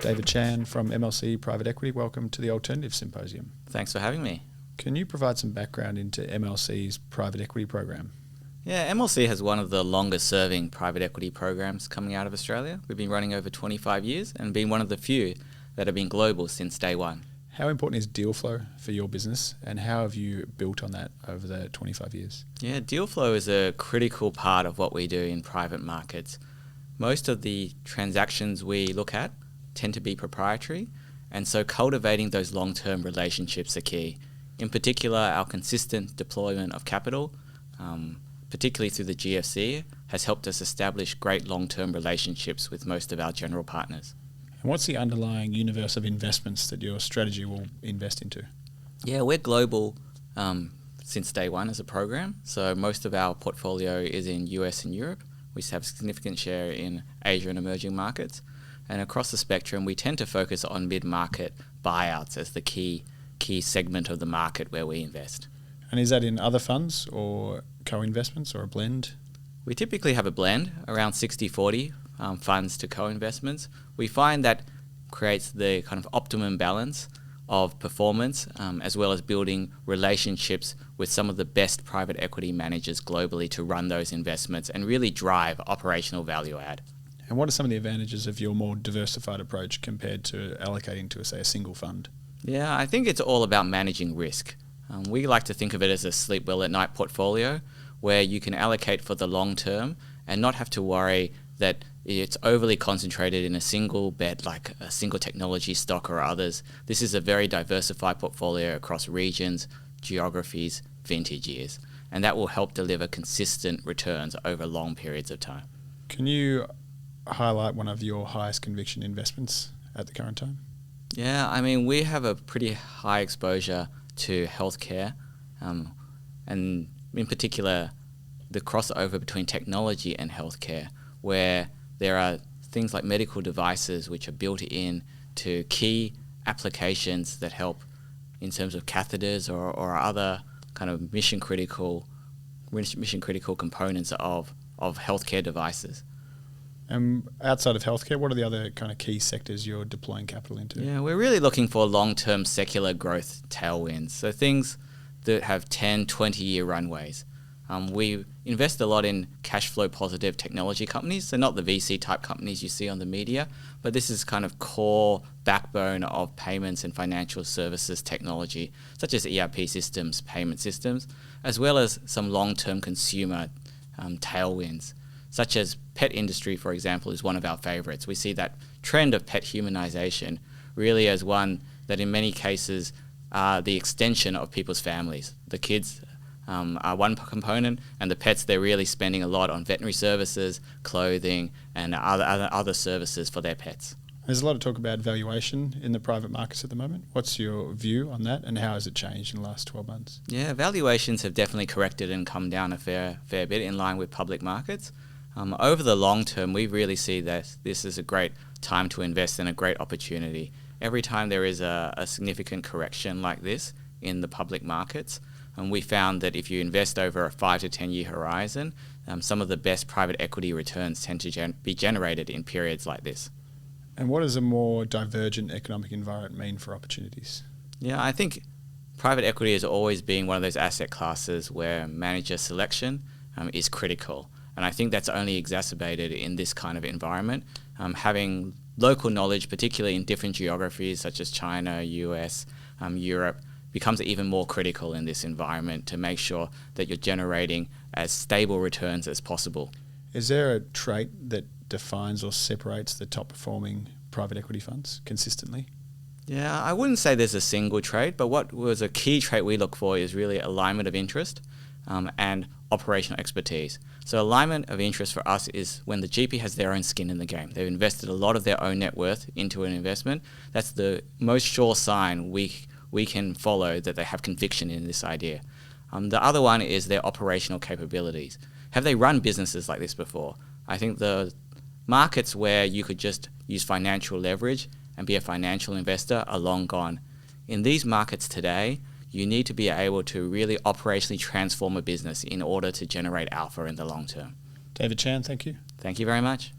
David Chan from MLC Private Equity. Welcome to the Alternative Symposium. Thanks for having me. Can you provide some background into MLC's private equity program? Yeah, MLC has one of the longest serving private equity programs coming out of Australia. We've been running over 25 years and been one of the few that have been global since day one. How important is deal flow for your business, and how have you built on that over the 25 years? Yeah, deal flow is a critical part of what we do in private markets. Most of the transactions we look at tend to be proprietary, and so cultivating those long-term relationships are key. In particular, our consistent deployment of capital, particularly through the GFC, has helped us establish great long-term relationships with most of our general partners. And what's the underlying universe of investments that your strategy will invest into? Yeah, we're global since day one as a program, so most of our portfolio is in US and Europe. We have a significant share in Asia and emerging markets. And across the spectrum, we tend to focus on mid-market buyouts as the key segment of the market where we invest. And is that in other funds or co-investments or a blend? We typically have a blend, around 60-40 funds to co-investments. We find that creates the kind of optimum balance of performance as well as building relationships with some of the best private equity managers globally to run those investments and really drive operational value add. And what are some of the advantages of your more diversified approach compared to allocating to, say, a single fund? Yeah, I think it's all about managing risk. We like to think of it as a sleep well at night portfolio where you can allocate for the long term and not have to worry that it's overly concentrated in a single bet like a single technology stock or others. This is a very diversified portfolio across regions, geographies, vintage years, and that will help deliver consistent returns over long periods of time. Can you highlight one of your highest conviction investments at the current time? Yeah, I mean, we have a pretty high exposure to healthcare, and in particular, the crossover between technology and healthcare, where there are things like medical devices which are built in to key applications that help in terms of catheters or other kind of mission critical components of healthcare devices. Outside of healthcare, what are the other kind of key sectors you're deploying capital into? Yeah, we're really looking for long-term secular growth tailwinds, so things that have 10, 20-year runways. We invest a lot in cash flow positive technology companies, so not the VC type companies you see on the media, but this is kind of core backbone of payments and financial services technology, such as ERP systems, payment systems, as well as some long-term consumer tailwinds, such as pet industry, for example, is one of our favorites. We see that trend of pet humanization really as one that in many cases are the extension of people's families. The kids are one component, and the pets, they're really spending a lot on veterinary services, clothing, and other services for their pets. There's a lot of talk about valuation in the private markets at the moment. What's your view on that, and how has it changed in the last 12 months? Yeah, valuations have definitely corrected and come down a fair bit in line with public markets. Over the long term, we really see that this is a great time to invest and a great opportunity. Every time there is a significant correction like this in the public markets, we found that if you invest over a 5 to 10 year horizon, some of the best private equity returns tend to be generated in periods like this. And what does a more divergent economic environment mean for opportunities? Yeah, I think private equity has always been one of those asset classes where manager selection is critical. And I think that's only exacerbated in this kind of environment. Having local knowledge, particularly in different geographies such as China, US, Europe, becomes even more critical in this environment to make sure that you're generating as stable returns as possible. Is there a trait that defines or separates the top performing private equity funds consistently? Yeah, I wouldn't say there's a single trait, but what was a key trait we look for is really alignment of interest and operational expertise. So alignment of interest for us is when the GP has their own skin in the game. They've invested a lot of their own net worth into an investment. That's the most sure sign we can follow that they have conviction in this idea. The other one is their operational capabilities. Have they run businesses like this before? I think the markets where you could just use financial leverage and be a financial investor are long gone. In these markets today, you need to be able to really operationally transform a business in order to generate alpha in the long term. David Chan, thank you. Thank you very much.